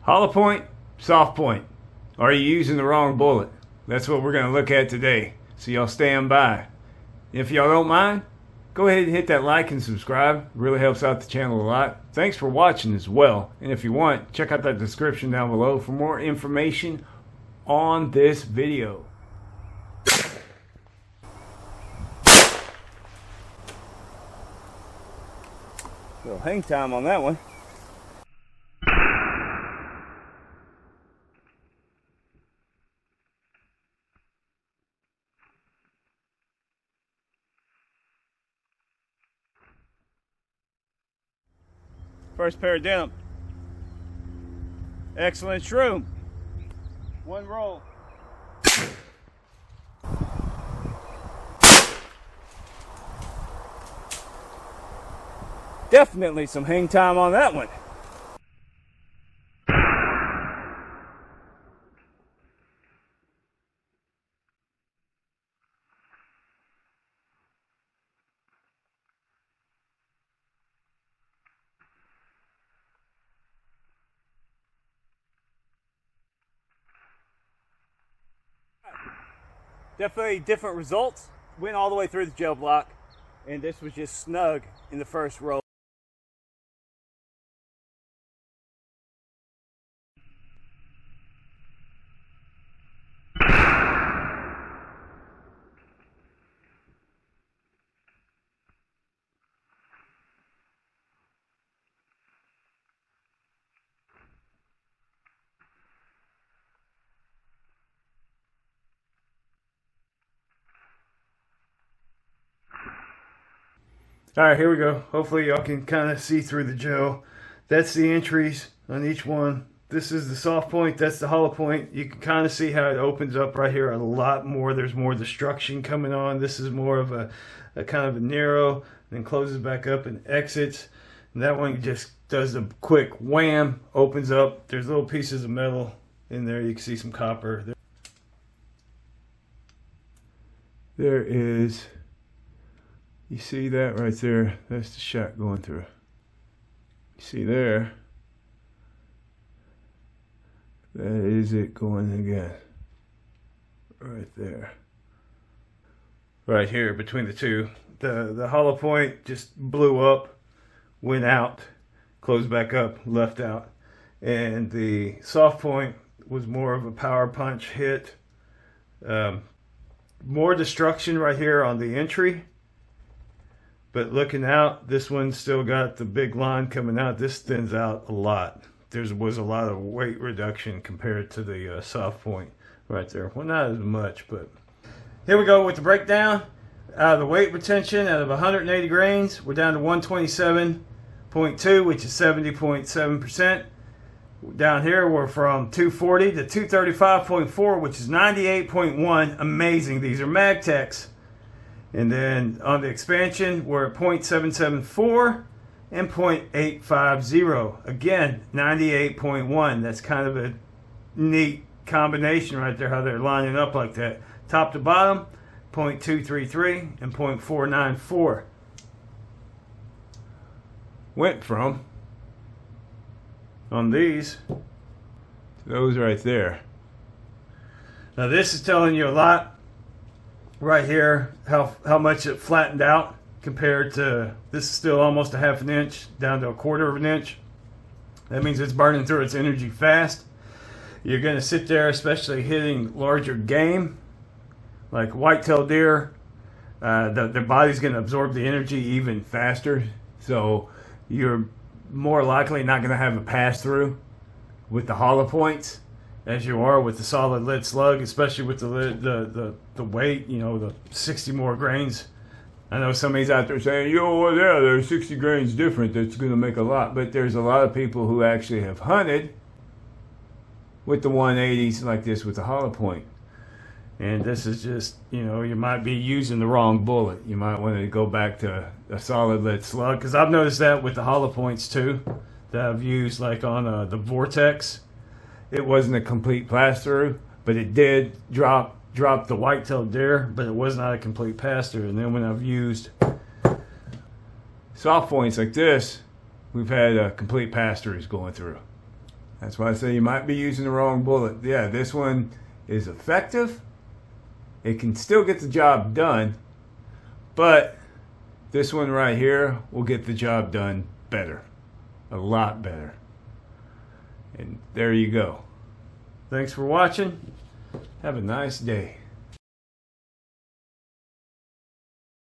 Hollow point, soft point. Are you using the wrong bullet? That's what we're going to look at today. So y'all stand by. If y'all don't mind, go ahead and hit that like and subscribe. It really helps out the channel a lot. Thanks for watching as well. And if you want, check out that description down below for more information on this video. Little hang time on that one. First pair of denim. Excellent shroom. One roll. Definitely some hang time on that one. Definitely different results. Went all the way through the gel block, and this was just snug in the first roll. All right, here we go. Hopefully y'all can kind of see through the gel. That's the entries on each one. This is the soft point, that's the hollow point. You can kind of see how it opens up right here a lot more. There's more destruction coming on. This is more of a kind of a narrow, and then closes back up and exits. And that one just does a quick wham, opens up. There's little pieces of metal in there. You can see some copper. There is... You see that right there? That's the shot going through. You see there? That is it going again. Right there. Right here between the two. The hollow point just blew up, went out, closed back up, left out. And the soft point was more of a power punch hit. More destruction right here on the entry. But looking out, this one's still got the big line coming out. This thins out a lot. There was a lot of weight reduction compared to the soft point right there. Well, not as much, but... Here we go with the breakdown. The weight retention out of 180 grains, we're down to 127.2, which is 70.7%. Down here, we're from 240 to 235.4, which is 98.1. Amazing. These are Magtechs. And then on the expansion, we're at 0.774 and 0.850. Again, 98.1. That's kind of a neat combination right there, how they're lining up like that. Top to bottom, 0.233 and 0.494. Went from, on these, to those right there. Now this is telling you a lot. Right here, how much it flattened out compared to this is still almost a half an inch down to a quarter of an inch. That means it's burning through its energy fast. You're going to sit there, especially hitting larger game like white-tailed deer. Their body's going to absorb the energy even faster, so you're more likely not going to have a pass-through with the hollow points as you are with the solid lead slug, especially with the weight, you know, the 60 more grains. I know somebody's out there saying, yo, well, yeah, there's 60 grains different. That's going to make a lot. But there's a lot of people who actually have hunted with the 180s like this with the hollow point. And this is just, you know, you might be using the wrong bullet. You might want to go back to a solid lead slug. Because I've noticed that with the hollow points too, that I've used like on the Vortex. It wasn't a complete pass-through, but it did drop the white-tailed deer, but it was not a complete pass-through. And then when I've used soft points like this, we've had complete pass-throughs going through. That's why I say you might be using the wrong bullet. Yeah, this one is effective. It can still get the job done, but this one right here will get the job done better. A lot better. And there you go. Thanks for watching. Have a nice day.